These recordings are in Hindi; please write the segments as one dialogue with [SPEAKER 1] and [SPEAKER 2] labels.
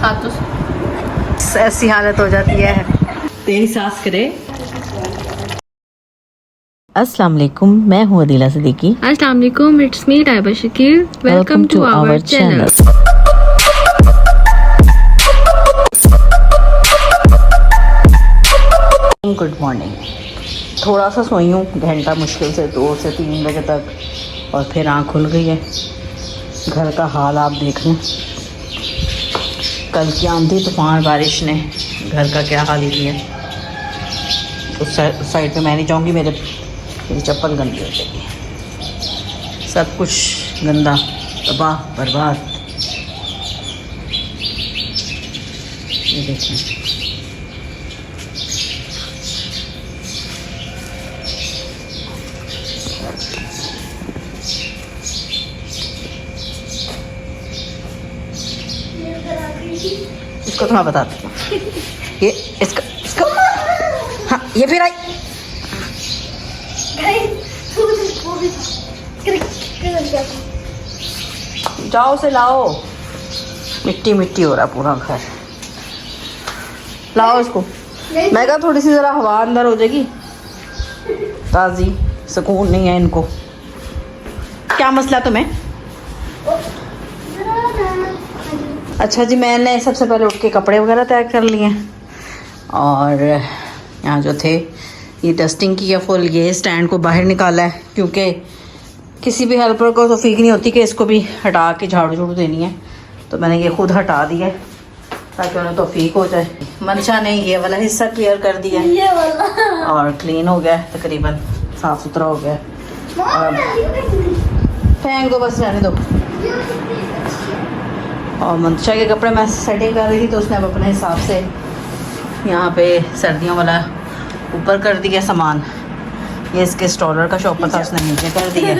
[SPEAKER 1] हाँ तो
[SPEAKER 2] ऐसी हालत हो जाती है। तेरी सास करे। अस्सलाम वालेकुम, मैं हूँ अदीला सिद्दीकी।
[SPEAKER 1] अस्सलाम वालेकुम, it's me Taiba Shakeel. Welcome to our channel.
[SPEAKER 2] Good morning. थोड़ा सा सोई हूँ, घंटा मुश्किल से 2 से 3 बजे तक, और फिर आँख खुल गई है। घर का हाल आप देख लें, कल की आंधी तूफान बारिश ने घर का क्या हाल ही किया। उस साइड पे मैं नहीं जाऊँगी, मेरी चप्पल गंदी हो जाएगी। सब कुछ गंदा, तबाह बर्बाद। ये देखें, इसको तो मैं बताती हूँ। ये इसका हाँ, ये फिर आई। जाओ से लाओ, मिट्टी मिट्टी हो रहा पूरा घर। लाओ इसको। मैं कहा थोड़ी सी ज़रा हवा अंदर हो जाएगी, ताज़ी। सुकून नहीं है इनको। क्या मसला तुम्हें? अच्छा जी, मैंने सबसे पहले उठ के कपड़े वगैरह तैयार कर लिए हैं, और यहाँ जो थे ये डस्टिंग की है फुल। ये स्टैंड को बाहर निकाला है क्योंकि किसी भी हेल्पर को तौफीक नहीं होती कि इसको भी हटा के झाड़ू झाड़ू देनी है, तो मैंने ये खुद हटा दिया है ताकि उन्हें तौफीक हो जाए। मंशा ने ये वाला हिस्सा क्लियर कर दिया है और क्लीन हो गया है, तकरीबन साफ़ सुथरा हो गया है। और फेंक दो, बस रहने दो। और मंशा के कपड़े मैं सेटिंग कर रही थी, तो उसने अब अपने हिसाब से यहाँ पे सर्दियों वाला ऊपर कर दिया सामान। ये इसके स्टॉलर का शॉपर था, उसने नीचे कर दिया।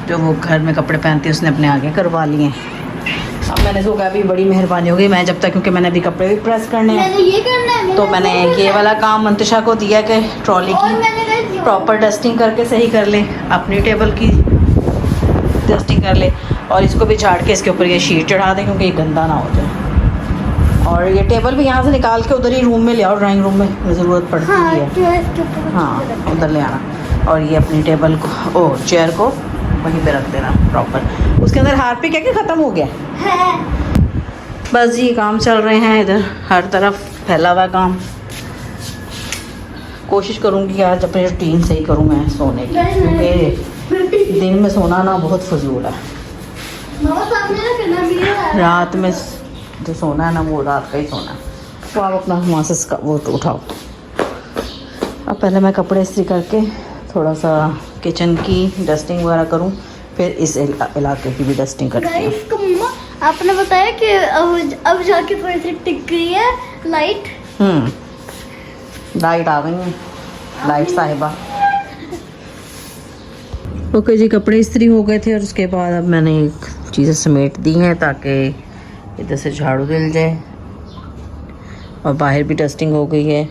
[SPEAKER 2] जो वो घर में कपड़े पहनती है उसने अपने आगे करवा लिए। अब मैंने सोचा अभी बड़ी मेहरबानी हो गई, मैं जब तक, क्योंकि मैंने अभी कपड़े भी प्रेस करने हैं, तो मैंने ये वाला काम मंतशा को दिया कि ट्रॉली की प्रॉपर डस्टिंग करके सही कर ले, अपनी टेबल की डस्टिंग कर ले, और इसको भी झाड़ के इसके ऊपर ये शीट चढ़ा दें क्योंकि ये गंदा ना हो जाए। और ये टेबल भी यहाँ से निकाल के उधर ही रूम में ले आओ, ड्राइंग रूम में ज़रूरत पड़ती है। हाँ, उधर ले आना। और ये अपनी टेबल को, चेयर को वहीं पे रख देना प्रॉपर। उसके अंदर हार्पिक है कि ख़त्म हो गया है? बस ये काम चल रहे हैं, इधर हर तरफ फैला हुआ काम। कोशिश करूँगी आज अपनी रूटीन सही करूँ मैं सोने की, क्योंकि दिन में सोना ना बहुत फजूल है। रात में जो सोना है ना, वो रात का ही सोना है। तो आप अपना वहाँ से वो तो उठाओ। अब पहले मैं कपड़े इस्त्री करके थोड़ा सा किचन की डस्टिंग वगैरह करूँ, फिर इस इलाके की भी डस्टिंग करती हूँ।
[SPEAKER 3] आपने बताया कि अब जाके थोड़ी सी टिक गई है लाइट।
[SPEAKER 2] लाइट आ गई है, लाइट साहिबा। ओके जी, कपड़े इस्त्री हो गए थे, और उसके बाद अब मैंने एक चीज़ें समेट दी हैं ताकि इधर से झाड़ू दिल जाए, और बाहर भी डस्टिंग हो गई है।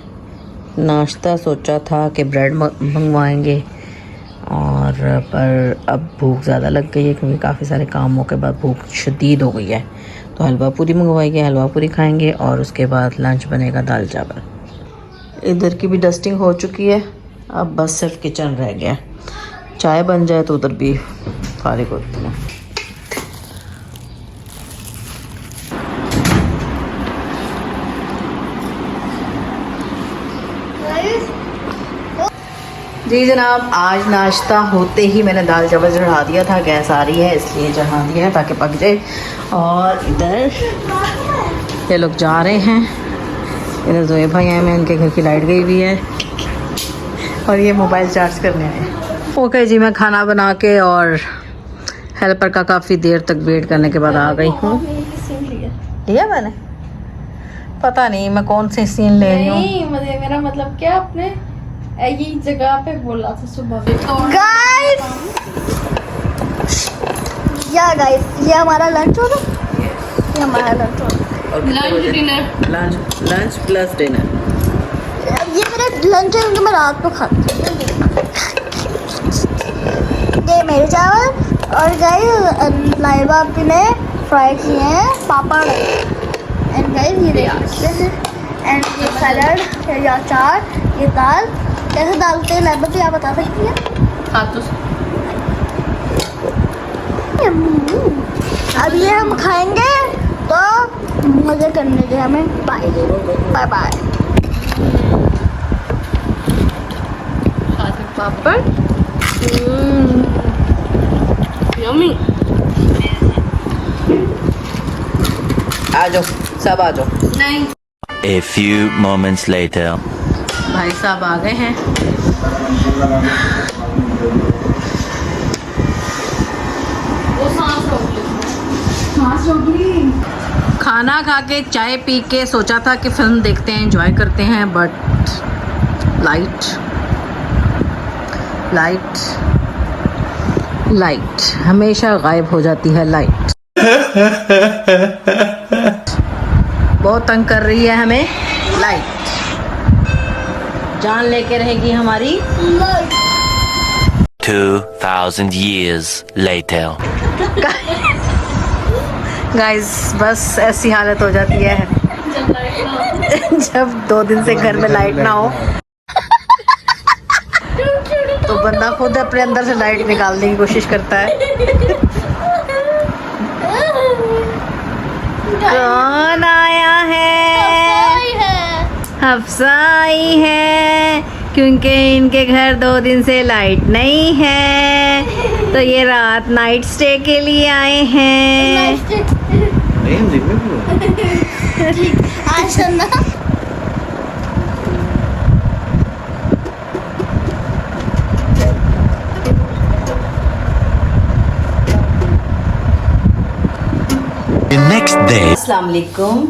[SPEAKER 2] नाश्ता सोचा था कि ब्रेड मंगवाएंगे, और पर अब भूख ज़्यादा लग गई है क्योंकि काफ़ी सारे कामों के बाद भूख शदीद हो गई है। तो हलवा पूरी मंगवाएंगे, हलवा पूरी खाएंगे, और उसके बाद लंच बनेगा दाल चावल। इधर की भी डस्टिंग हो चुकी है, अब बस सिर्फ किचन रह गया। चाय बन जाए तो उधर भी फारिग होती है। जी जनाब, आज नाश्ता होते ही मैंने दाल चावल चढ़ा दिया था। गैस आ रही है इसलिए चढ़ा दिया है ताकि पक जाए। और इधर ये लोग जा रहे हैं, इधर जोए भाई आए हैं, उनके घर की लाइट गई हुई है, और ये मोबाइल चार्ज करने आए। ओके जी, मैं खाना बना के और हेल्पर का काफ़ी देर तक वेट करने के बाद आ गई हूँ। लिया मैंने, पता नहीं मैं कौन से सीन ले रही हूँ।
[SPEAKER 1] मेरा मतलब क्या, आपने यही जगह पे बोला था सुबह भी।
[SPEAKER 3] गाइस, ये हमारा लंच होगा, ये हमारा लंच होगा।
[SPEAKER 1] Lunch dinner,
[SPEAKER 2] lunch plus dinner.
[SPEAKER 3] ये मेरा लंच है क्योंकि मैं रात को खाती हूँ। ये मेरे चावल, और गाइस लाइबा आपी ने फ्राई किए हैं पापड़ एंड गाइस ये देखते हैं। एंड ये सैलड, ये अचार, ये दाल कैसे डालते हैं लाइबा, तो आप बता सकती हैं?
[SPEAKER 2] हाँ तो
[SPEAKER 3] अब ये हम खाएंगे तो मजे करने के हमें। Bye bye bye.
[SPEAKER 1] Papad yummy.
[SPEAKER 2] आ जाओ, सब आ जाओ।
[SPEAKER 1] नहीं
[SPEAKER 4] A few moments later.
[SPEAKER 2] भाई साहब आ गए हैं।
[SPEAKER 1] वो सांस रोक ली।
[SPEAKER 2] खाना खा के चाय पी के सोचा था कि फिल्म देखते हैं, एंजॉय करते हैं, बट लाइट हमेशा गायब हो जाती है। लाइट बहुत तंग कर रही है हमें। लाइट जान लेके रहेगी हमारी।
[SPEAKER 4] 2000 years later.
[SPEAKER 2] गाइस बस ऐसी हालत हो जाती है जब 2 दिन से घर में लाइट ना हो तो बंदा खुद अपने अंदर से लाइट निकालने की कोशिश करता है। कौन आया है? हफ्सा आई है, क्योंकि इनके घर 2 दिन से लाइट नहीं है, तो ये रात नाइट स्टे के लिए आए हैं।
[SPEAKER 3] आज ना
[SPEAKER 4] The next day.
[SPEAKER 2] अस्सलाम वालेकुम,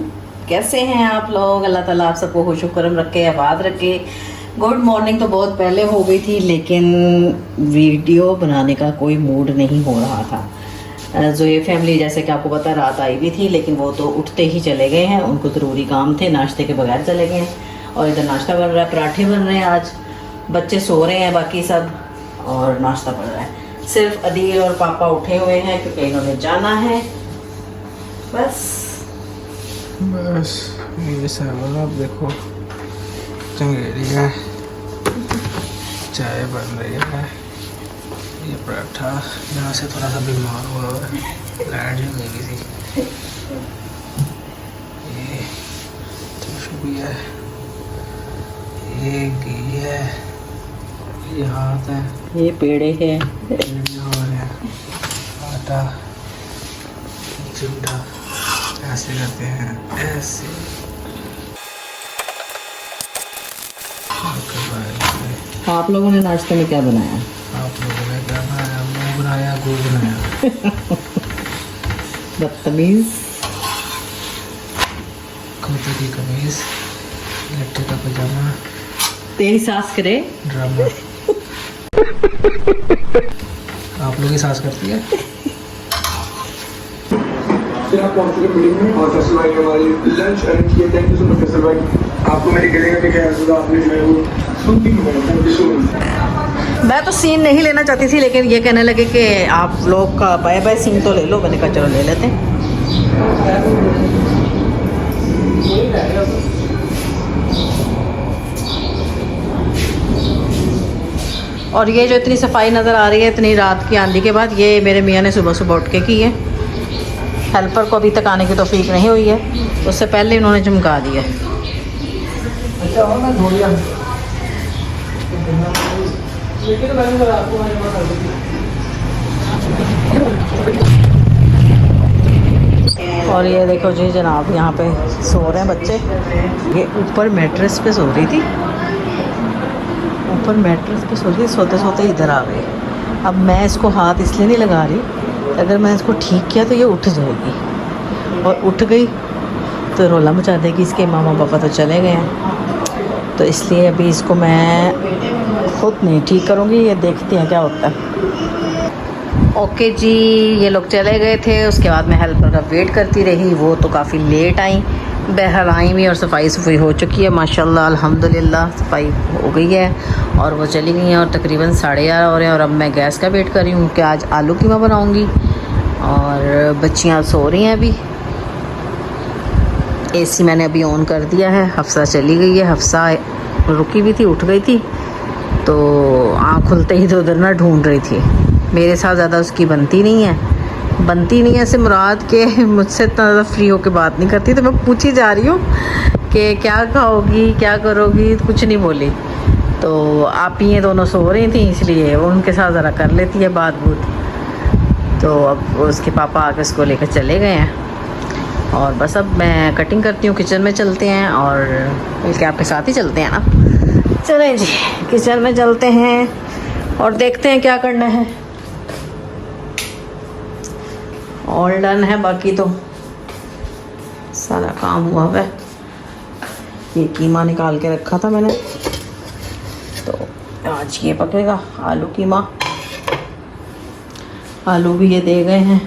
[SPEAKER 2] कैसे हैं आप लोग? अल्लाह ताला आप सबको खुश करम रखे, आबाद रखे। गुड मॉर्निंग तो बहुत पहले हो गई थी, लेकिन वीडियो बनाने का कोई मूड नहीं हो रहा था। जो ये फैमिली जैसे कि आपको पता रात आई भी थी, लेकिन वो तो उठते ही चले गए हैं, उनको ज़रूरी काम थे, नाश्ते के बगैर चले गए हैं। और इधर नाश्ता बन रहा है, पराठे बन रहे हैं। आज बच्चे सो रहे हैं बाकी सब, और नाश्ता बन रहा है। सिर्फ अदील और पापा उठे हुए हैं क्योंकि इन्होंने जाना है। बस
[SPEAKER 5] ये सामान आप देखो, चंगेरी है, चाय बन रही है, ये पराठा। यहाँ से थोड़ा सा बीमार हुआ है, लाइट जल गई थी। ये टिशू भी है, ये घी है, ये हाथ है,
[SPEAKER 2] ये पेड़े हैं,
[SPEAKER 5] और है आटा, चिमटा। ऐसे करते हैं, ऐसे।
[SPEAKER 2] आप लोगों ने नाश्ते में क्या बनाया?
[SPEAKER 5] आप लोगों ने क्या बनाया? मुँह बनाया, गो बनाया।
[SPEAKER 2] बदतमीज।
[SPEAKER 5] खोते की कमीज, लट्टे का पजामा,
[SPEAKER 2] तेरी सास करे।
[SPEAKER 5] ड्रामा। आप लोग की सास करती है?
[SPEAKER 6] फिर आप पहुंच चुके मीटिंग में, और फैसल भाई ने हमारी लंच अरेंज किया। Thank you so much Faisal भाई, आपको मेरे गले का क्या है, आपने जो है वो सुनती हूँ। Thank you so much.
[SPEAKER 2] मैं तो सीन नहीं लेना चाहती थी, लेकिन ये कहने लगे कि आप लोग का बाय बाय सीन तो ले लो। मैंने कहा चलो ले लेते हैं। और ये जो इतनी सफाई नज़र आ रही है इतनी रात की आंधी के बाद, ये मेरे मियाँ ने सुबह सुबह उठ के की है। हेल्पर को अभी तक आने की तौफीक नहीं हुई है, उससे पहले इन्होंने चमका दिया। और ये देखो जी जनाब, यहाँ पे सो रहे हैं बच्चे। ये ऊपर मैट्रेस पे सो रही थी, ऊपर मैट्रेस पे सो रही थी, सोते सोते इधर आ गई। अब मैं इसको हाथ इसलिए नहीं लगा रही, अगर मैं इसको ठीक किया तो ये उठ जाएगी, और उठ गई तो रोला मचा देगी। इसके मामा पापा तो चले गए हैं, तो इसलिए अभी इसको मैं खुद नहीं ठीक करूँगी, ये देखते हैं क्या होता है। ओके जी, ये लोग चले गए थे, उसके बाद मैं हेल्पर का वेट करती रही। वो तो काफ़ी लेट आई, बहर आई भी, और सफाई हो चुकी है माशाल्लाह, अल्हम्दुलिल्लाह सफाई हो गई है, और वो चली गई हैं। और तकरीबन 11:30 हो रहे हैं, और अब मैं गैस का वेट कर रही हूँ कि आज आलू कीमा बनाऊँगी। और बच्चियाँ सो रही हैं अभी, एसी मैंने अभी ऑन कर दिया है। हफ्सा चली गई है, हफ्सा रुकी भी थी, उठ गई थी, तो आँख खुलते ही तो उधर ना ढूंढ रही थी। मेरे साथ ज़्यादा उसकी बनती नहीं है ऐसे मुराद के मुझसे इतना ज़्यादा फ्री होकर बात नहीं करती। तो मैं पूछी जा रही हूँ कि क्या खाओगी, क्या करोगी, कुछ नहीं बोली। तो आप ही ये दोनों सो रही थी, इसलिए वो उनके साथ ज़रा कर लेती है बात बूत। तो अब उसके पापा आके उसको लेकर चले गए हैं और बस अब मैं कटिंग करती हूँ। किचन में चलते हैं और बल्कि आपके साथ ही चलते हैं ना। चलें जी, किचन में चलते हैं और देखते हैं क्या करना है। ऑल डन है, बाकी तो सारा काम हुआ हुआ है। ये कीमा निकाल के रखा था मैंने, तो आज ये पकेगा आलू कीमा। आलू भी ये दे गए हैं।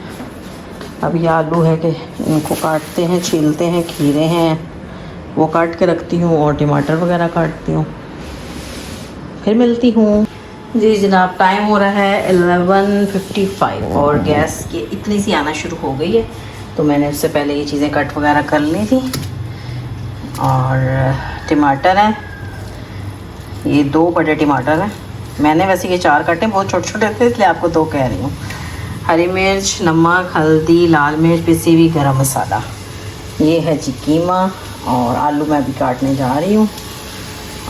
[SPEAKER 2] अब ये आलू है कि इनको काटते हैं, छीलते हैं, खीरे हैं वो काट के रखती हूँ और टमाटर वगैरह काटती हूँ। फिर मिलती हूँ। जी जनाब, टाइम हो रहा है 11:55 और गैस ये इतनी सी आना शुरू हो गई है। तो मैंने उससे पहले ये चीज़ें कट वगैरह कर ली थी। और टमाटर हैं, ये 2 बड़े टमाटर हैं। मैंने वैसे ये 4 काटे, बहुत छोटे छोटे थे इसलिए आपको 2 कह रही हूँ। हरी मिर्च, नमक, हल्दी, लाल मिर्च, पिसी हुई गरम मसाला। ये है जी कीमा और आलू मैं अभी काटने जा रही हूँ।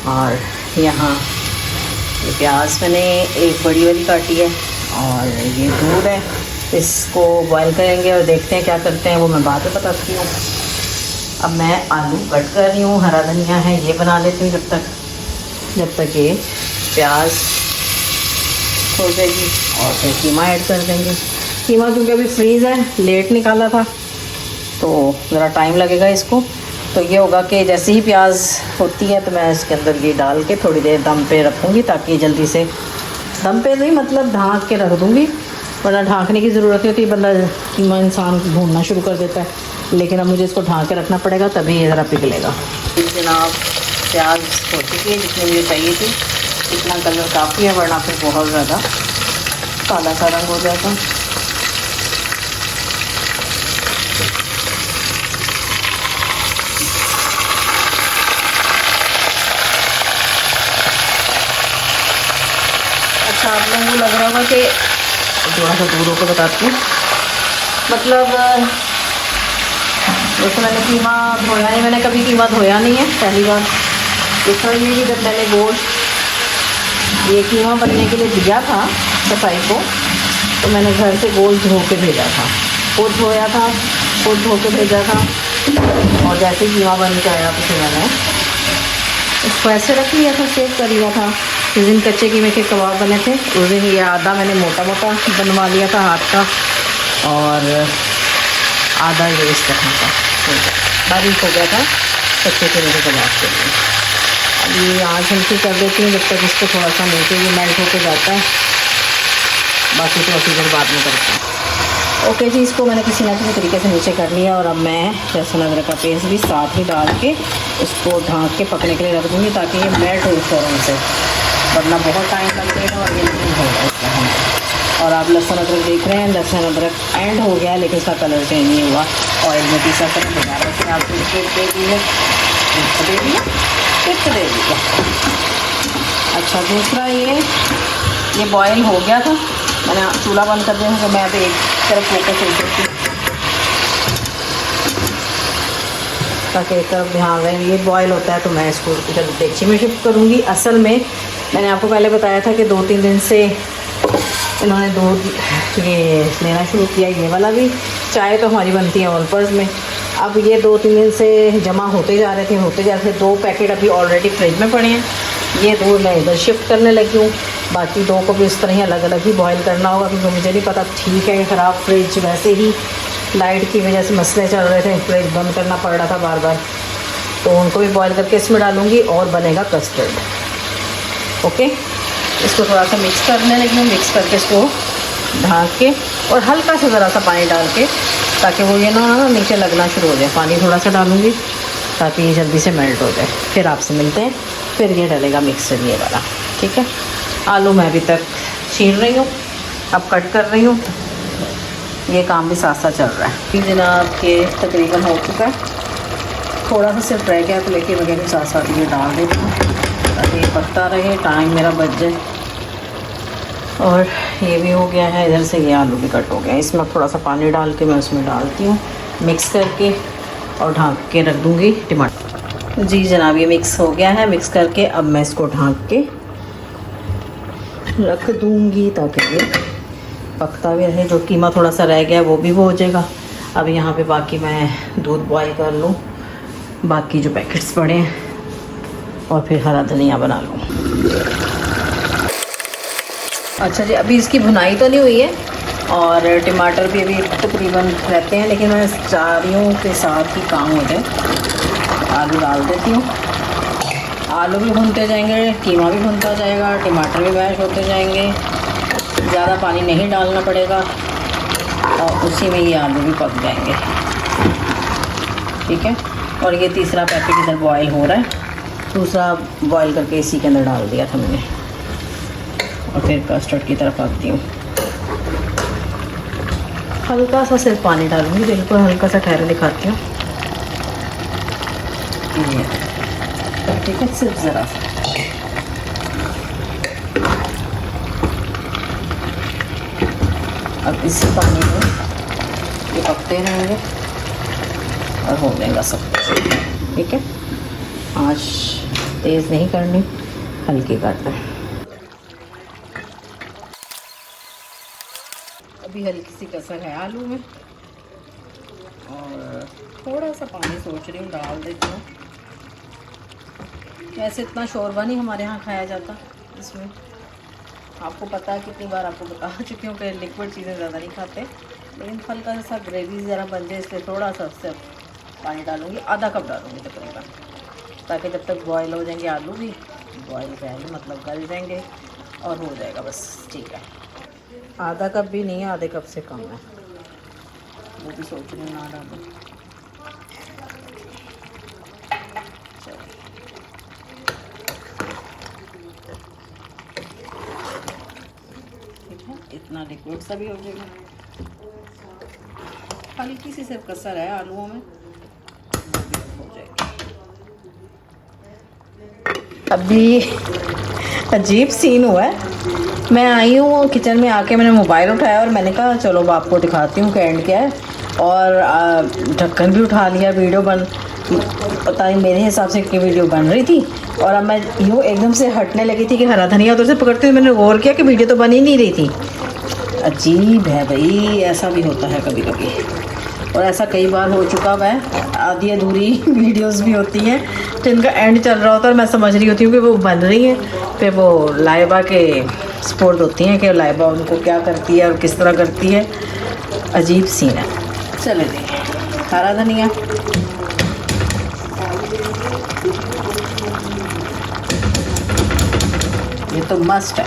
[SPEAKER 2] और यहाँ ये प्याज मैंने एक बड़ी वाली काटी है और ये दूध है। इसको बॉईल करेंगे और देखते हैं क्या करते हैं, वो मैं बाद में बताती हूँ। अब मैं आलू कट कर रही हूँ, हरा धनिया है ये बना लेती हूँ जब तक ये प्याज हो जाएगी और फिर कीमा ऐड कर देंगे। कीमा क्योंकि अभी फ्रीज़ है, लेट निकाला था तो ज़रा टाइम लगेगा इसको। तो ये होगा कि जैसे ही प्याज होती है तो मैं इसके अंदर ये डाल के थोड़ी देर दम पे रखूँगी, ताकि जल्दी से, दम पे नहीं मतलब ढाँक के रख दूँगी, वरना ढाँकने की ज़रूरत नहीं होती, बंदा कीमा इंसान भूनना शुरू कर देता है। लेकिन अब मुझे इसको ढाँक के रखना पड़ेगा, तभी ये ज़रा पिघलेगा। जनाब प्याज हो चुकी है जितनी मुझे चाहिए थी, इतना कलर काफ़ी है, वरना फिर बहुत ज़्यादा काला सा रंग हो जाता। अच्छा, आप लोगों को लग रहा होगा कि थोड़ा सा दूर होकर बताती हूँ, मतलब जैसे मैंने कीमा धोया नहीं, मैंने कभी कीमा धोया नहीं है, पहली बार। इस तरह ये भी जब मैंने गोश्त ये कीमा बनने के लिए दिया था सफाई को, तो मैंने घर से गोश्त धो के भेजा था, खुद धोया था, खुद धो के भेजा था। और जैसे ही कीमा बन के आया तो फिर मैंने इसको ऐसे रख लिया था, सेव कर लिया था। जिस दिन कच्चे कीमे के कबाब बने थे उस दिन ये आधा मैंने मोटा मोटा बनवा लिया था हाथ का, और आधा ये इस तरह का बारीक हो गया था कच्चे कीमे के कबाब के लिए। अब ये आँच हल्की कर देती हूँ जब तक इसको थोड़ा सा नीचे ये मेल्ट होकर जाता है, बाकी प्रोसीजर बाद में करते हैं। ओके जी, इसको मैंने किसी न किसी तरीके से नीचे कर लिया और अब मैं लहसुन अदरक का पेस्ट भी साथ ही डाल के इसको ढाँक के पकने के लिए रख दूँगी, ताकि ये मेल्ट हो फ़ौरन से, वरना बहुत टाइम लगेगा और ये नहीं होगा इसका हम। और आप लहसुन अदरक देख रहे हैं, लहसुन अदरक एंड हो गया लेकिन इसका कलर चेंज नहीं हुआ, ऑयल में पीसा कर दोबारा से आप दे दिया, दे दिया। अच्छा, दूसरा ये बॉयल हो गया था, मैंने चूल्हा बंद कर दिया तो मैं अभी एक तरफ फोकस हो सकती हूँ, ताकि एक तरफ ध्यान रहे। ये बॉयल होता है तो मैं इसको जब डेगची में शिफ्ट करूँगी। असल में मैंने आपको पहले बताया था कि 2-3 दिन से इन्होंने दूध ये लेना शुरू किया, ये वाला भी। चाय तो हमारी बनती है ऑलपर्स में, अब ये 2-3 दिन से जमा होते जा रहे थे। 2 पैकेट अभी ऑलरेडी फ्रिज में पड़े हैं, ये 2 मैं इधर शिफ्ट करने लगी हूँ। बाकी 2 को भी इस तरह ही अलग अलग ही बॉयल करना होगा, क्योंकि मुझे नहीं पता ठीक है कि ख़राब फ्रिज, वैसे ही लाइट की वजह से मसले चल रहे थे, फ्रिज बंद करना पड़ रहा था बार बार, तो उनको भी बॉयल करके इसमें डालूँगी और बनेगा कस्टर्ड। ओके, इसको थोड़ा सा मिक्स करने लगी हूँ, मिक्स करके इसको ढाँक के और हल्का सा ज़रा सा पानी डाल के, ताकि वो ये ना नीचे लगना शुरू हो जाए। पानी थोड़ा सा डालूँगी ताकि ये जल्दी से मेल्ट हो जाए। फिर आपसे मिलते हैं, फिर ये डलेगा मिक्सर ये वाला, ठीक है। आलू मैं अभी तक छील रही हूँ, अब कट कर रही हूँ, ये काम भी साथ साथ चल रहा है। जनाब के तकरीबन हो चुका है, थोड़ा सा सिर्फ रह गया तो लेके मैं कहती साथ साथ ये डाल देती हूँ ताकि पकता रहे, टाइम मेरा बच जाए। और ये भी हो गया है, इधर से ये आलू भी कट हो गया। इसमें थोड़ा सा पानी डाल के मैं उसमें डालती हूँ मिक्स करके और ढाँक के रख दूँगी टमाटर। जी जनाब, ये मिक्स हो गया है। मिक्स करके अब मैं इसको ढाँक के रख दूँगी ताकि ये पकता भी रहे। जो कीमा थोड़ा सा रह गया वो भी वो हो जाएगा। अब यहाँ पे बाकी मैं दूध बॉईल कर लूँ, बाकी जो पैकेट्स पड़े हैं, और फिर हरा धनिया बना लूँ। अच्छा जी, अभी इसकी भुनाई तो नहीं हुई है और टमाटर भी अभी तकरीबन रहते हैं, लेकिन मैं चारों के साथ ही काम हो जाए आलू डाल देती हूँ। आलू भी भुनते जाएंगे, कीमा भी भुनता जाएगा, टमाटर भी मैश होते जाएंगे। ज़्यादा पानी नहीं डालना पड़ेगा और उसी में ये आलू भी पक जाएंगे। ठीक है। और ये तीसरा पैकेट इधर बॉयल हो रहा है, दूसरा बॉयल करके इसी के अंदर डाल दिया था मैंने। और फिर कस्टर्ड की तरफ आती हूँ। हल्का सा सिर्फ पानी डालूंगी, बिल्कुल हल्का सा ठहरा दिखाती हूँ। ठीक है, सिर्फ ज़रा सा। अब इसी पानी में ये पकते रहेंगे और हो जाएगा सब कुछ। ठीक है, आँच तेज़ नहीं करनी, हल्की करना है। अभी हल्की सी कसर है आलू में और थोड़ा सा पानी सोच रही हूँ डाल देती हूँ। वैसे इतना शोरबा नहीं हमारे यहाँ खाया जाता इसमें, आपको पता है, कितनी बार आपको बता चुकी हूँ कि लिक्विड चीज़ें ज़्यादा नहीं खाते, लेकिन हल्का सा ग्रेवी ज़रा बन जाए इसलिए थोड़ा सा सिर्फ पानी डालूँगी, आधा कप डालूँगी तकरीबन, ताकि जब तक बॉयल हो जाएंगे आलू भी बॉयल रहेंगे, मतलब गल जाएंगे और हो जाएगा बस। ठीक है, आधा कप भी नहीं है, आधे कप से कम है, वो भी सोच रही हूँ ना डालूँ। इतना लिक्विड सा भी हो जाएगा, हल्की सी सिर्फ कसर है आलूओं में, हो जाएगी। अभी अजीब सीन हुआ है, मैं आई हूँ किचन में, आके मैंने मोबाइल उठाया और मैंने कहा चलो अब आपको दिखाती हूँ कि एंड क्या है, और ढक्कन भी उठा लिया। वीडियो पता नहीं मेरे हिसाब से कि वीडियो बन रही थी और अब मैं यूँ एकदम से हटने लगी थी कि हरा धनिया उधर से पकड़ते हुए मैंने गौर किया कि वीडियो तो बन ही नहीं रही थी। अजीब है भाई, ऐसा भी होता है कभी कभी, और ऐसा कई बार हो चुका है। आधी अधूरी वीडियोस भी होती हैं जिनका एंड चल रहा होता है और मैं समझ रही होती हूँ कि वो बन रही हैं, फिर वो लाइबा के सपोर्ट होती हैं कि लाइबा उनको क्या करती है और किस तरह करती है। अजीब सीन है। चले जी, हरा धनिया, ये तो मस्ट है,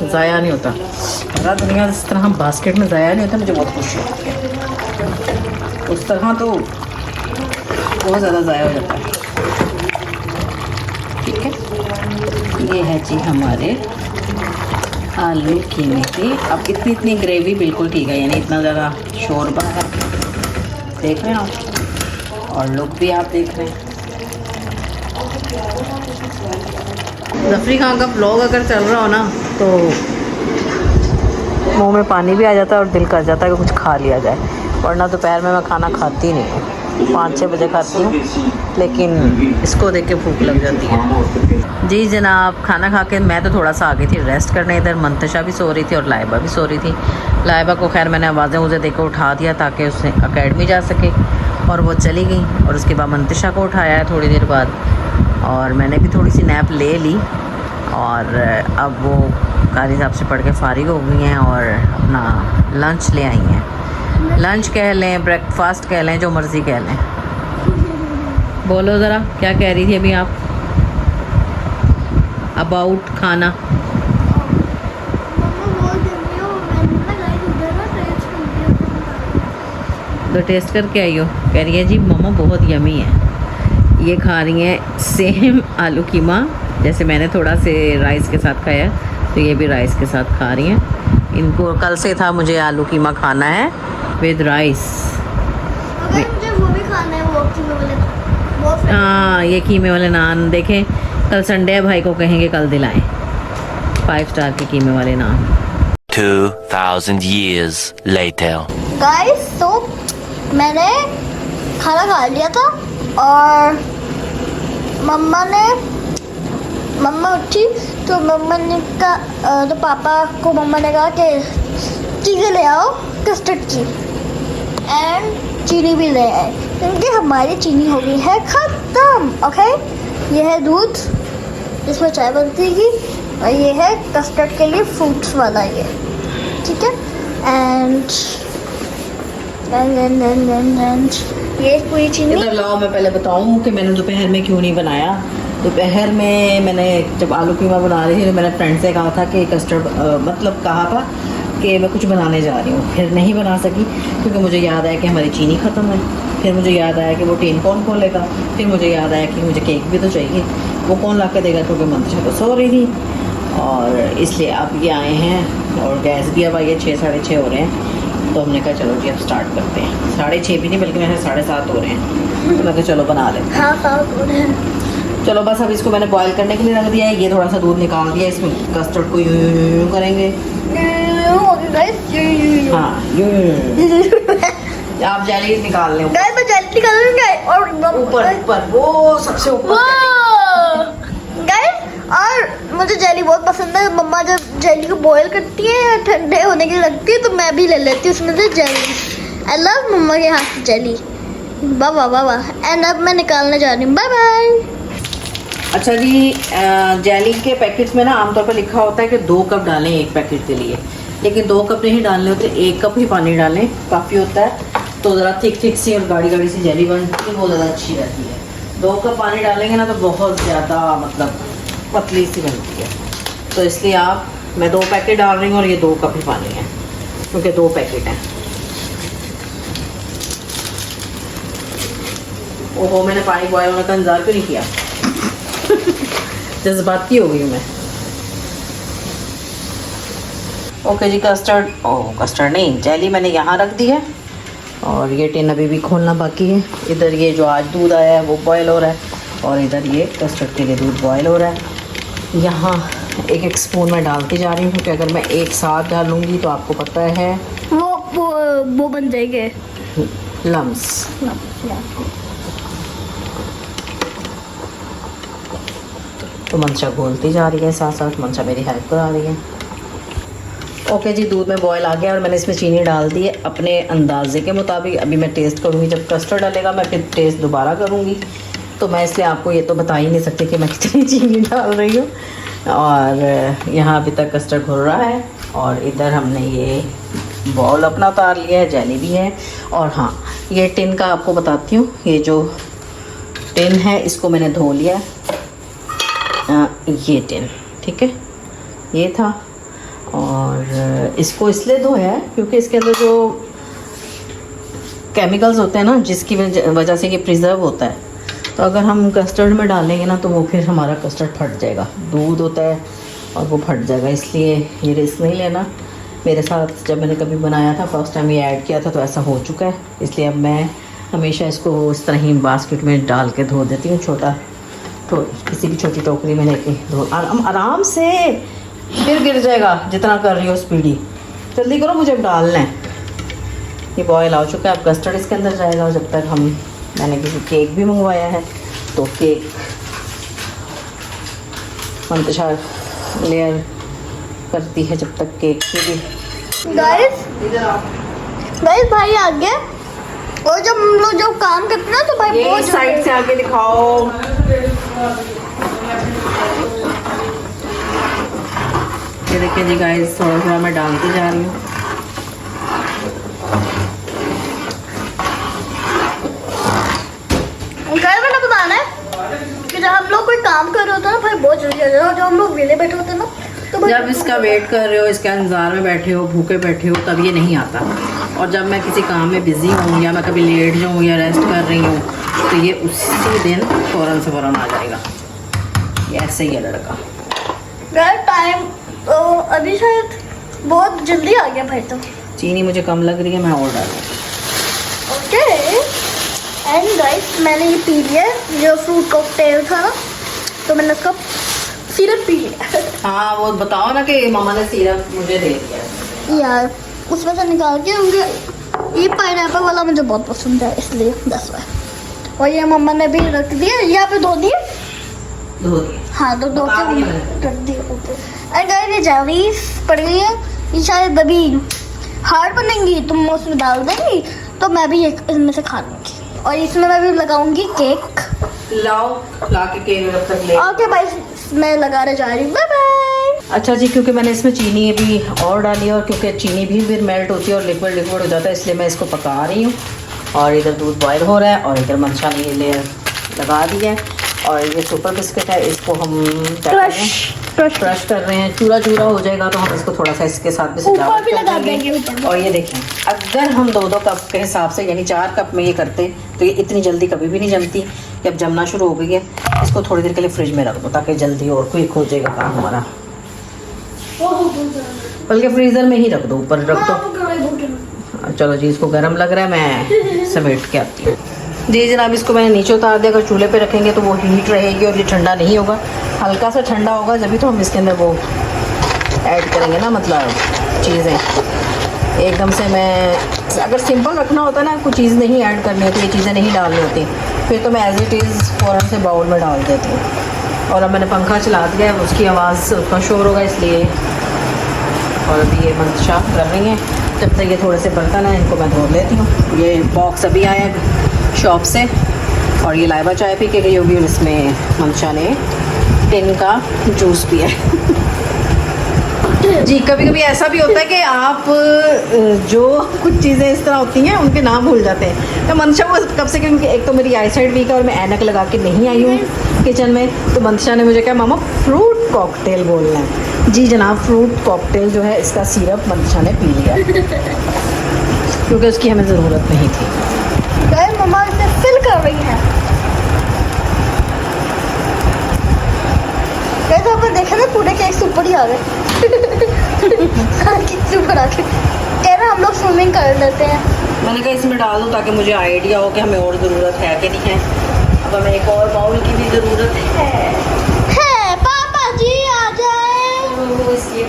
[SPEAKER 2] ज़ाया नहीं होता हरा धनिया। इस तरह बास्केट में ज़ाया नहीं होता, मुझे बहुत खुशी होती है। उस तरह तो बहुत ज़्यादा ज़ाया हो जाता है। ठीक है, ये है जी हमारे आलू कीमे की। अब इतनी ग्रेवी बिल्कुल ठीक है, यानी इतना ज़्यादा शोरबा है, देख रहे हैं आप, और लुक भी आप देख रहे हैं। जफरी खान का व्लॉग अगर चल रहा हो ना तो मुंह में पानी भी आ जाता है और दिल कर जाता है कि कुछ खा लिया जाए, वरना दोपहर में मैं खाना खाती नहीं हूँ, 5-6 बजे खाती हूँ, लेकिन इसको देख के भूख लग जाती है। जी जनाब, खाना खा के मैं तो थोड़ा सा आ गई थी रेस्ट करने। इधर मंतशा भी सो रही थी और लाइबा भी सो रही थी। लाइबा को खैर मैंने आवाज़ें उसे देकर उठा दिया ताकि उसने अकेडमी जा सके, और वो चली गई। और उसके बाद मंतशा को उठाया है थोड़ी देर बाद, और मैंने भी थोड़ी सी नैप ले ली, और अब वो कारी साहब से पढ़ के फारिग हो गई हैं और अपना लंच ले आई हैं। लंच कह लें, ब्रेकफास्ट कह लें, जो मर्ज़ी कह लें। बोलो ज़रा, क्या कह रही थी अभी आप अबाउट खाना? तो टेस्ट करके आई हो? कह रही है जी मम्मा बहुत यमी है। ये खा रही हैं सेम आलू कीमा, जैसे मैंने थोड़ा से राइस के साथ खाया, तो ये भी राइस के साथ खा रही हैं। इनको कल से था मुझे आलू कीमा खाना है विद राइस,
[SPEAKER 3] कीमे वाले बहुत
[SPEAKER 2] हाँ ये कीमे वाले नान देखें, कल संडे है, भाई को कहेंगे कल दिलाएं 5 स्टार के कीमे वाले नान।
[SPEAKER 4] 2,000 years later.
[SPEAKER 3] गाइस तो मैंने खाना खा लिया था और मम्मा उठी तो मम्मा ने कहा तो पापा को मम्मा ने कहा कि चीज़ें ले आओ कस्टर्ड की एंड चीनी भी ले आए क्योंकि हमारी चीनी हो गई है ख़त्म। ओके, ये है दूध जिसमें चाय बनती है और ये है कस्टर्ड के लिए फ्रूट्स वाला ये, ठीक है। एंड ये पूरी चीनी।
[SPEAKER 2] इधर लाओ, मैं पहले बताऊं कि मैंने दोपहर में क्यों नहीं बनाया। दोपहर में मैंने जब आलू कीमा बना रही थी तो मैंने फ्रेंड से कहा था कि कस्टर्ड मतलब कहा था कि मैं कुछ बनाने जा रही हूँ, फिर नहीं बना सकी क्योंकि मुझे याद आया कि हमारी चीनी ख़त्म है। फिर मुझे याद आया कि वो टीन कौन खोलेगा, फिर मुझे याद आया कि मुझे केक भी तो चाहिए, वो कौन ला के देगा क्योंकि मंत्रा तो सो रही थी। और इसलिए अब ये आए हैं और गैस भी अब आई है, 6 साढ़े 6 हो रहे हैं। तो हमने कहा चलो जी अब स्टार्ट करते हैं। 6:30 भी नहीं बल्कि मेरे 7:30 हो रहे हैं, तो मैं कहा चलो बना लेते हैं।
[SPEAKER 3] हाँ हाँ,
[SPEAKER 2] चलो बस अब इसको मैंने बॉईल करने के लिए रख दिया है। ये थोड़ा सा दूध निकाल दिया, इसमें कस्टर्ड को यूं यूं यूं यूं करेंगे। हाँ आप जेली निकाल लें
[SPEAKER 3] गाइस मैं जल्दी करूंगा और
[SPEAKER 2] ऊपर ऊपर, वो सबसे ऊपर।
[SPEAKER 3] गाइस और मुझे जेली बहुत पसंद है। मम्मा जब जेली को बॉईल करती है या ठंडे होने के लिए रखती है तो मैं भी ले लेती हूँ उसमें से जेली। आई लव मम्मा के हाथ की जेली, वाह वाह वाह वाह। एंड अब मैं निकालने जा रही हूँ, बाय बाय।
[SPEAKER 2] अच्छा जी, जेली के पैकेट्स में ना आमतौर पर लिखा होता है कि 2 कप डालें एक पैकेट के लिए, लेकिन 2 कप नहीं डालने होते, 1 कप ही पानी डालें काफ़ी होता है। तो ज़रा थिक सी और गाढ़ी गाढ़ी सी जेली बनती है, बहुत ज़्यादा अच्छी रहती है। 2 कप पानी डालेंगे ना तो बहुत ज़्यादा मतलब पतली सी बनती है। तो इसलिए मैं 2 पैकेट डाल रही हूँ और ये 2 कप ही पानी है क्योंकि 2 पैकेट हैं। ओहो, मैंने पानी बॉयल होने का इंतज़ार क्यों नहीं किया जज्बाती हो गई मैं। ओके जी, कस्टर्ड नहीं, जेली मैंने यहाँ रख दी है और ये टिन अभी भी खोलना बाकी है। इधर ये जो आज दूध आया है वो बॉयल हो रहा है और इधर ये कस्टर्ड के लिए दूध बॉयल हो रहा है। यहाँ एक स्पून में डालती जा रही हूँ क्योंकि अगर मैं एक साथ डालूँगी तो आपको पता है
[SPEAKER 3] वो बन जाएंगे
[SPEAKER 2] लम्स। तो मंशा घोलती जा रही है, साथ साथ मंशा मेरी हेल्प करा रही है। ओके जी, दूध में बॉयल आ गया और मैंने इसमें चीनी डाल दी है अपने अंदाजे के मुताबिक। अभी मैं टेस्ट करूँगी, जब कस्टर्ड डालेगा मैं फिर टेस्ट दोबारा करूँगी। तो मैं इसलिए आपको ये तो बता ही नहीं सकती कि मैं कितनी चीनी डाल रही हूँ। और यहाँ अभी तक कस्टर्ड घुल रहा है और इधर हमने ये बॉल अपना उतार लिया है, जेली भी है। और हाँ, ये टिन का आपको बताती हूँ, ये जो टिन है इसको मैंने धो लिया। ये टिन ठीक है, ये था। और इसको इसलिए धोया है क्योंकि इसके अंदर जो केमिकल्स होते हैं ना, जिसकी वजह से ये प्रिजर्व होता है। तो अगर हम कस्टर्ड में डालेंगे ना तो वो फिर हमारा कस्टर्ड फट जाएगा। दूध होता है और वो फट जाएगा, इसलिए ये रिस्क नहीं लेना। मेरे साथ जब मैंने कभी बनाया था, फर्स्ट टाइम ये ऐड किया था तो ऐसा हो चुका है। इसलिए अब मैं हमेशा इसको इस तरह ही बास्केट में डाल के धो देती हूँ। छोटा तो किसी भी छोटी टोकरी में लेके धो, आराम से, फिर गिर जाएगा जितना कर रही हो स्पीडी। जल्दी करो, मुझे डालना है। ये बॉयल हो चुका है, अब कस्टर्ड इसके अंदर जाएगा। और जब तक मैंने किसी केक भी मंगवाया है तो केक मंतशा लेयर करती है जब तक केक की भी।
[SPEAKER 3] गाइस भाई आ गया। और जब हम लोग जब काम करते हैं ना तो भाई
[SPEAKER 2] ये साइड से आके दिखाओ। ये देखिए जी गाइस, थोड़ा थोड़ा मैं डालती जा रही हूँ।
[SPEAKER 3] मैंने बताना है कि जब हम लोग कोई काम कर रहे होते हैं ना भाई बहुत जल्दी आ जाता है। जब हम लोग वेले बैठे होते हैं ना तो
[SPEAKER 2] जब इसका वेट कर रहे हो, इसके इंतजार में बैठे हो, भूखे बैठे हो, तब ये नहीं आता। और जब मैं किसी काम में बिजी हूँ या मैं कभी लेट जाऊँ या रेस्ट कर रही हूँ तो ये उसी दिन फ़ौरन से फ़ौरन आ जाएगा। ये ऐसे ही है लड़का।
[SPEAKER 3] टाइम तो अभी शायद बहुत जल्दी आ गया भाई। तो
[SPEAKER 2] चीनी मुझे कम लग रही है, मैं और डालूँ।
[SPEAKER 3] ओके एंड गाइस मैंने ये पी लिया है, जो फ्रूट कॉकटेल था ना, तो मैंने उसका सिरप पी लिया।
[SPEAKER 2] हाँ वो बताओ ना कि मामा ने सिरप मुझे दे दिया।
[SPEAKER 3] यार उसमें से निकाल के उनके ये पाइनएप्पल वाला मुझे बहुत पसंद है, इसलिए that's why। और ये मम्मा ने भी रख दिया यहाँ पे, धो दिए।
[SPEAKER 2] धो दिए।
[SPEAKER 3] हाँ तो धो
[SPEAKER 2] बता
[SPEAKER 3] के
[SPEAKER 2] दिए मैंने।
[SPEAKER 3] रख दिए ऊपर। एंड गाइस ये जेलीज पड़ गई है, ये शायद अभी हार्ड बनेंगी, तुम उसमें डाल देंगी तो मैं भी एक इनमें से खा लूँगी। और इसमें मैं भी लगाऊंगी केक।
[SPEAKER 2] लाओ ला के केक रख तक ले।
[SPEAKER 3] ओके भाई मैं लगाने जा रही हूँ, बाय बाय।
[SPEAKER 2] अच्छा जी, क्योंकि मैंने इसमें चीनी भी और डाली है और क्योंकि चीनी भी फिर मेल्ट होती है और लिक्विड लिक्विड हो जाता है, इसलिए मैं इसको पका रही हूँ। और इधर दूध बॉयल हो रहा है और इधर मंशा ने ये लेयर लगा दी है। और ये सुपर बिस्किट है, इसको हम क्रश कर रहे हैं। चूरा चूरा हो जाएगा तो हम इसको थोड़ा सा इसके साथ भी
[SPEAKER 3] ऊपर भी
[SPEAKER 2] सजावट
[SPEAKER 3] लगा
[SPEAKER 2] कर
[SPEAKER 3] देंगे
[SPEAKER 2] देंगे।
[SPEAKER 3] ऊपर।
[SPEAKER 2] और ये देखें, अगर हम 2-2 कप के हिसाब से यानी 4 कप में ये करते तो ये इतनी जल्दी कभी भी नहीं जमती। ये अब जमना शुरू हो गई है, इसको थोड़ी देर के लिए फ्रिज में रख दो ताकि जल्दी और क्विक हो जाएगा काम हमारा। बल्कि फ्रीज़र में ही रख दो, ऊपर रख दो। चलो जी, इसको गर्म लग रहा है, मैं समेट के आती हूँ। जी जनाब, इसको मैंने नीचे उतार दिया। अगर चूल्हे पे रखेंगे तो वो हीट रहेगी और ये ठंडा नहीं होगा। हल्का सा ठंडा होगा जभी तो हम इसके अंदर वो ऐड करेंगे ना, मतलब चीज़ें। एकदम से मैं अगर सिंपल रखना होता ना, कुछ चीज़ नहीं ऐड करनी होती, ये चीज़ें नहीं डालनी होती, फिर तो मैं एज इट इज़ फ़ौरन से बाउल में डाल देती हूँ। और अब मैंने पंखा चला दिया है, उसकी आवाज़ उसका शोर होगा इसलिए। और अभी ये मंशा कर रही हैं, जब तक ये थोड़े से बर्तन हैं इनको मैं धो लेती हूँ। ये बॉक्स अभी आया शॉप से और ये लाइबा चाय पी के गई होगी और इसमें मंशा ने टिन का जूस पिया है। जी कभी कभी ऐसा भी होता है कि आप जो कुछ चीज़ें इस तरह होती हैं उनके नाम भूल जाते हैं। तो मंशा को कब से, क्योंकि एक तो मेरी आई साइड वीक है और मैं ऐनक लगा के नहीं आई हूँ किचन में, तो मंशा ने मुझे कहा मामा फ्रूट कॉकटेल बोलना है। जी जनाब, फ्रूट कॉकटेल जो है इसका सिरप मंशा ने पी लिया क्योंकि उसकी हमें ज़रूरत नहीं थी।
[SPEAKER 3] गाइस मम्मा इसे फिल कर रही है। गाइस आपने देखा ना, पूरे केक से ऊपर ही आ गए। केक से ऊपर आ गए। कह रहे हम लोग स्विमिंग कर लेते हैं।
[SPEAKER 2] मैंने कहा इसमें डाल दूँ ताकि मुझे आइडिया हो कि हमें और ज़रूरत है कि नहीं है। अब हमें एक और बाउल की भी ज़रूरत है।
[SPEAKER 3] पापा जी आ जाए।
[SPEAKER 2] वो इसलिए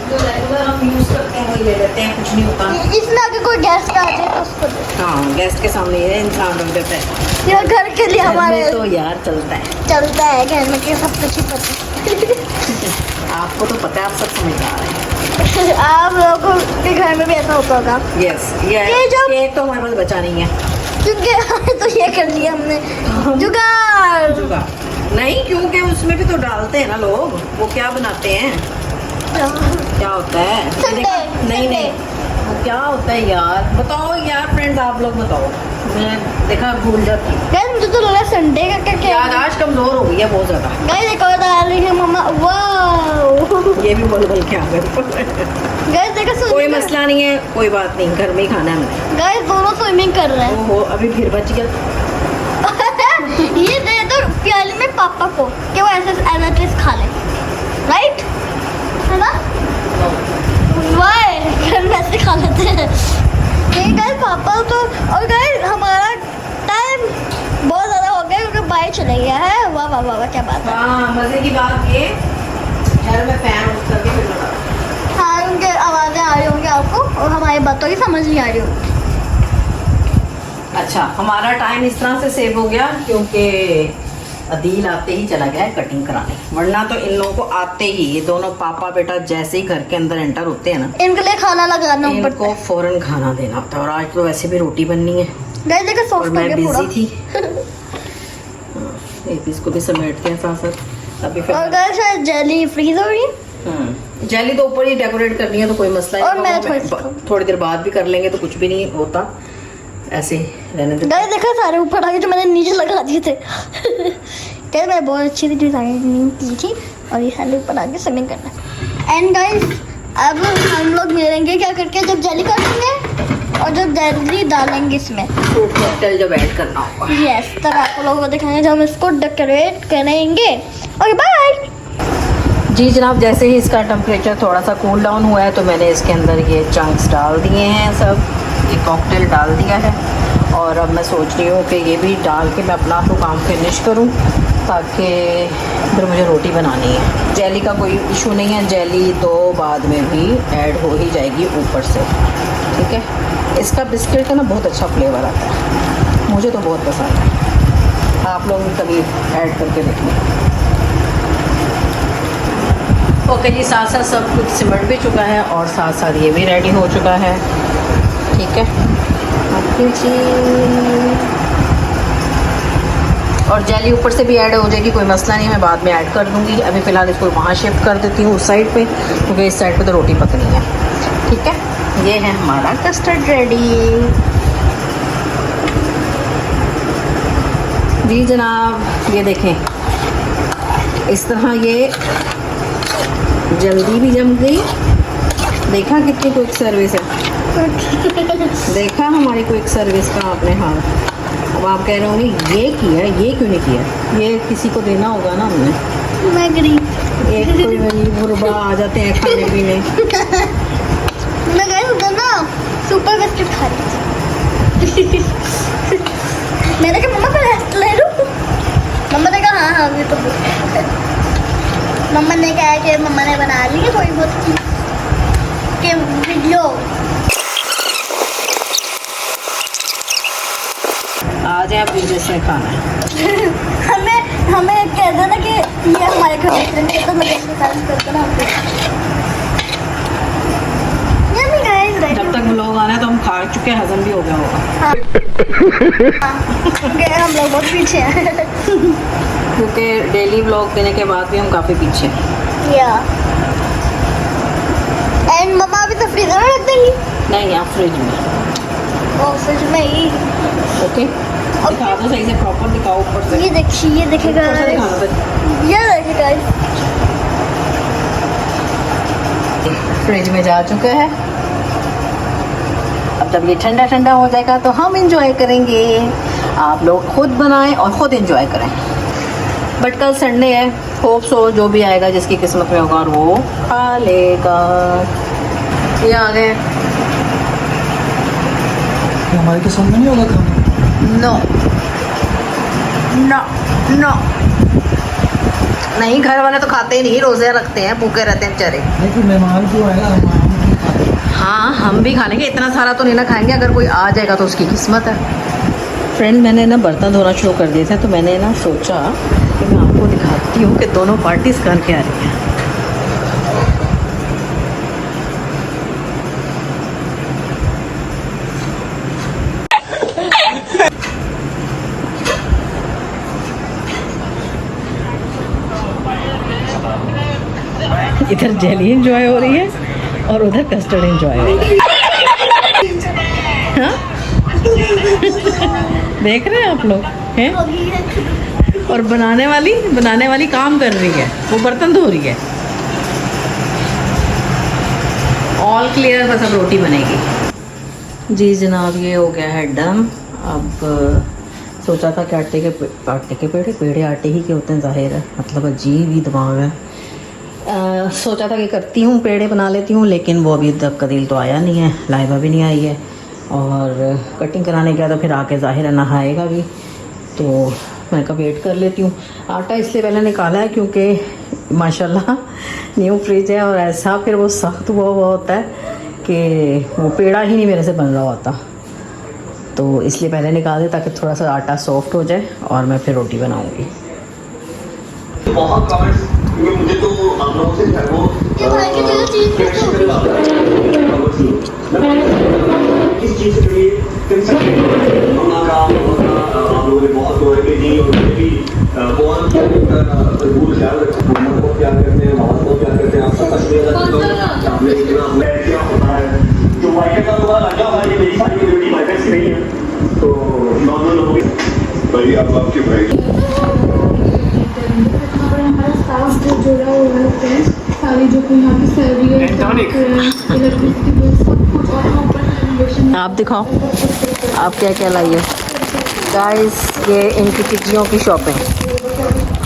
[SPEAKER 2] जो रेगुलर हम यूज़ करते हैं वही ले लेते हैं, कुछ नहीं होता।
[SPEAKER 3] इसमें अगर कोई गेस्ट आ जाए तो उसको दे।
[SPEAKER 2] हाँ, गेस्ट के सामने ये इंसान रख देता है।
[SPEAKER 3] ये घर के लिए
[SPEAKER 2] घर
[SPEAKER 3] हमारे
[SPEAKER 2] में तो यार चलता है।
[SPEAKER 3] चलता है, घर में के सब कुछ ही पता
[SPEAKER 2] आपको तो पता है, आप सब समझदार हैं।
[SPEAKER 3] है। आप लोगों के घर में भी ऐसा होता होगा।
[SPEAKER 2] यस,
[SPEAKER 3] ये जो-
[SPEAKER 2] केक तो हमारे पास बचा नहीं है।
[SPEAKER 3] क्योंकि तो ये कर लिया हमने जुगाड़।
[SPEAKER 2] जुगाड़ नहीं, क्योंकि उसमें भी तो डालते हैं ना लोग। वो क्या बनाते हैं, क्या होता है?
[SPEAKER 3] संडे,
[SPEAKER 2] नहीं नहीं, वो क्या होता है यार, बताओ यार फ्रेंड्स, आप लोग बताओ। मैं देखा भूल जाती हूँ,
[SPEAKER 3] गाइस मुझे तो लगा संडे का क्या
[SPEAKER 2] याददाश्त कमज़ोर हो गई है बहुत ज़्यादा।
[SPEAKER 3] गाइस एक और डाल रही है मम्मा। वाओ
[SPEAKER 2] ये भी बोल बोल के आ गए।
[SPEAKER 3] गाइस देखो
[SPEAKER 2] कोई मसला नहीं है, कोई बात नहीं, घर में ही खाना है हमने।
[SPEAKER 3] गाइस दोनों स्विमिंग कर रहे हैं।
[SPEAKER 2] ओहो, अभी फिर बच गया।
[SPEAKER 3] ये दे दो प्याले में पापा को कि वो ऐसे एनालिसिस खा ले, राइट है ना? वाई घर में ऐसे खा लेते हैं। ये गाइस पापा तो, और गाइस हमारा टाइम बहुत ज़्यादा हो गया क्योंकि बाइक चले गया है। वाह वाह वाह वाह, क्या बात है।
[SPEAKER 2] हाँ, मज़े की बात ये घर में फैन ऑफ करके फिर लगा।
[SPEAKER 3] हाँ उनके आवाज़ें आ रही होंगी आपको और हमारी बातों की समझ नहीं आ रही होगी।
[SPEAKER 2] अच्छा, हमारा टाइम इस तरह से सेव हो गया क्योंकि अदील आते ही चला गया है कटिंग कराने, वरना तो इन लोगों को आते ही, ये दोनों पापा बेटा जैसे ही घर के अंदर एंटर होते हैं ना,
[SPEAKER 3] इनके लिए खाना लगाना पड़ता
[SPEAKER 2] इनको
[SPEAKER 3] है।
[SPEAKER 2] फौरन खाना देना होता है। और आज तो वैसे भी रोटी बननी है
[SPEAKER 3] गाइस देखो
[SPEAKER 2] और
[SPEAKER 3] सॉफ्ट हो
[SPEAKER 2] मैं
[SPEAKER 3] गया पूरा।
[SPEAKER 2] बिजी थी। ये भी इसको भी समेटते हैं साथ साथ। अभी फिर
[SPEAKER 3] और गाइस शायद जेली फ्रीज हो रही है।
[SPEAKER 2] जेली तो ऊपर ही डेकोरेट करनी है तो कोई मसला
[SPEAKER 3] और
[SPEAKER 2] नहीं,
[SPEAKER 3] मैं
[SPEAKER 2] थोड़ी देर बाद भी कर लेंगे तो कुछ भी नहीं होता, ऐसे ही रहने देते।
[SPEAKER 3] गाइस देखो सारे ऊपर आके जो मैंने नीचे लगा दिए थे। गाइस मैं बहुत अच्छी सी डिजाइनिंग की थी और ये सारे ऊपर आके स्विमिंग करना। एंड गाइस अब हम लोग मिलेंगे क्या करके, जब जेली काटेंगे और जब जेली डालेंगे इसमें,
[SPEAKER 2] फ्रूट कॉकटेल जब ऐड करना होगा।
[SPEAKER 3] यस तब आप लोगों को दिखाएंगे जब हम इसको डेकोरेट करेंगे। Okay bye.
[SPEAKER 2] जी जनाब, जैसे ही इसका टेम्परेचर थोड़ा सा कूल डाउन हुआ है तो मैंने इसके अंदर ये चंक्स डाल दिए हैं, सब ये कॉकटेल डाल दिया है और अब मैं सोच रही हूँ कि ये भी डाल के मैं अपना तो काम फिनिश करूँ, ताकि फिर मुझे रोटी बनानी है। जेली का कोई इशू नहीं है, जेली तो बाद में भी ऐड हो ही जाएगी ऊपर से, ठीक है। इसका बिस्किट का ना बहुत अच्छा फ्लेवर आता है, मुझे तो बहुत पसंद है। आप लोग भी कभी ऐड करके देख लें। ओके जी, साथ साथ सब कुछ सिमट भी चुका है और साथ साथ ये भी रेडी हो चुका है, ठीक है। ओके जी, और जेली ऊपर से भी ऐड हो जाएगी, कोई मसला नहीं, मैं बाद में ऐड कर दूँगी। अभी फ़िलहाल इसको वहाँ शिफ्ट कर देती हूँ उस साइड पे, क्योंकि इस साइड पे तो रोटी पकनी है, ठीक है। ये है हमारा कस्टर्ड रेडी। जी जनाब, ये देखें, इस तरह ये जल्दी भी जम गई। देखा कितनी क्विक सर्विस है, देखा हमारी क्विक सर्विस का आपने। हाँ, अब आप कह रहे होंगे ये किया, ये क्यों नहीं किया? ये किसी को देना होगा ना हमने।
[SPEAKER 3] मैं गरीब,
[SPEAKER 2] एक कोई गरीब गुरबा आ जाते हैं खाने पीने।
[SPEAKER 3] मैं गई उधर ना सुपर बिस्किट खा रही थी। मैंने कहा मम्मा मैं रेस्ट ले लूँ। मम्मा ने कहा हाँ ये तो मम्मा ने कहा कि मम्मा ने बना ली है थोड़ी बहुत चीज़ के वीडियो।
[SPEAKER 2] आ जाए, आप जिसने खाना है।
[SPEAKER 3] हमें कह दो ना कि ये हमारे घर में तो मैं इसके साथ करते ना
[SPEAKER 2] जब तक लोग आना है तो हम खा चुके हैं, हजम भी हो गया होगा।
[SPEAKER 3] हम लोग बहुत पीछे हैं
[SPEAKER 2] क्योंकि डेली व्लॉग देने के बाद भी हम काफ़ी पीछे हैं।
[SPEAKER 3] या एंड मम्मा अभी तो फ्रीजर में रख देंगी।
[SPEAKER 2] नहीं, आप फ्रिज में।
[SPEAKER 3] ओ फ्रिज में ही।
[SPEAKER 2] ओके, दिखा दो सही से, प्रॉपर दिखाओ ऊपर से।
[SPEAKER 3] ये देखिए, ये देखेगा,
[SPEAKER 2] ऊपर से दिखाना फिर।
[SPEAKER 3] ये देखेगा।
[SPEAKER 2] फ्रिज में जा चुका है। अब जब ये ठंडा ठंडा हो जाएगा तो हम इंजॉय करेंगे। आप लोग खुद बनाएं और ख़ुद इंजॉय करें। बट कल संडे है, होप सो जो भी आएगा जिसकी किस्मत में होगा और वो खा लेगा। ये आ गए।
[SPEAKER 5] हमारी किस्मत में नहीं होगा खाना।
[SPEAKER 2] नो नो नो, नहीं, घर वाले तो खाते ही नहीं, रोज़े रखते हैं, भूखे रहते हैं बेचारे।
[SPEAKER 5] नहीं, मेहमान क्यों आएगा?
[SPEAKER 2] हाँ, हम भी खा लेंगे, इतना सारा तो नहीं ना खाएंगे। अगर कोई आ जाएगा तो उसकी किस्मत है। फ्रेंड, मैंने ना बर्तन धोना शुरू कर दिए थे, तो मैंने ना सोचा कि मैं आपको दिखाती हूँ कि दोनों पार्टीज करके आ रही हैं। इधर जेली एंजॉय हो रही है और उधर कस्टर्ड एंजॉय हो रही है। हाँ? देख रहे हैं आप लोग हैं? और बनाने वाली काम कर रही है, वो बर्तन धो रही है। ऑल क्लियर, बस अब रोटी बनेगी। जी जनाब, ये हो गया है डन। अब सोचा था कि आटे के पेड़े आटे ही के होते हैं, जाहिर है, मतलब अजीब ही दिमाग है। सोचा था कि करती हूँ, पेड़े बना लेती हूँ, लेकिन वो अभी तक कदील तो आया नहीं है, लाइबा भी नहीं आई है। और कटिंग कराने गया तो फिर आके ज़ाहिर है नहाएगा भी, तो मैं कहा वेट कर लेती हूँ। आटा इसलिए पहले निकाला है क्योंकि माशाल्लाह न्यू फ्रिज है और ऐसा फिर वो सख्त हुआ होता है कि वो पेड़ा ही नहीं मेरे से बन रहा होता, तो इसलिए पहले निकाल दे ताकि थोड़ा सा आटा सॉफ्ट हो जाए और मैं फिर रोटी बनाऊँगी।
[SPEAKER 6] बहुत कमेंट्स, क्योंकि मुझे तो आप लोगों से वो किस चीज़ के लिए हमारा आप लोगों ने बहुत दो है जी, और मुझे भी बहुत भूल ख्याल रखते हैं, बहुत प्यार करते हैं, बहुत प्यार करते हैं। आपका तस्वीर आपने क्या होता है जो वाइफ का थोड़ा लगा हुआ है, ये मेरी सारी कम्युनिटी वाइफ की नहीं है, तो नॉर्मल लोग भाई आप आपके भाई
[SPEAKER 1] हमारा स्टाफ जो जुड़ा हुआ है, सारी जो कोई यहाँ की सैलरी है, इलेक्ट्रिसिटी बिल, सब कुछ, और वहाँ पर रेनोवेशन।
[SPEAKER 2] आप दिखाओ आप क्या क्या लाई है गाइस। ये इनकी टिक्कियों की शॉप है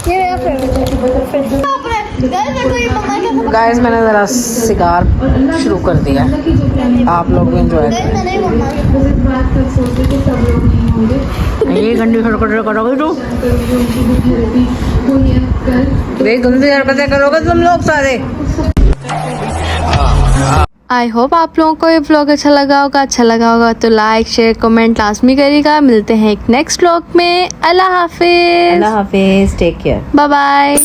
[SPEAKER 3] ये मेरा फेवरेट है।
[SPEAKER 2] गाइस। मैंने ज़रा सिगार शुरू कर दिया, आप लोग भी इंजॉय करें।
[SPEAKER 3] मैंने मम्मा
[SPEAKER 1] बात कर सोचे कि सब लोग
[SPEAKER 2] गंदी हरकतें करोगे तू
[SPEAKER 1] करोगे उनकी भी थेरेपी हुई है कल।
[SPEAKER 2] देख गंदी हरकतें करोगे तुम लोग सारे।
[SPEAKER 7] आई होप आप लोगों को ये व्लॉग अच्छा लगा होगा तो लाइक शेयर कमेंट लाजमी करिएगा। मिलते हैं एक नेक्स्ट व्लॉग में। अल्लाह हाफिज।
[SPEAKER 2] अल्लाह हाफिज, टेक केयर।
[SPEAKER 7] Bye bye.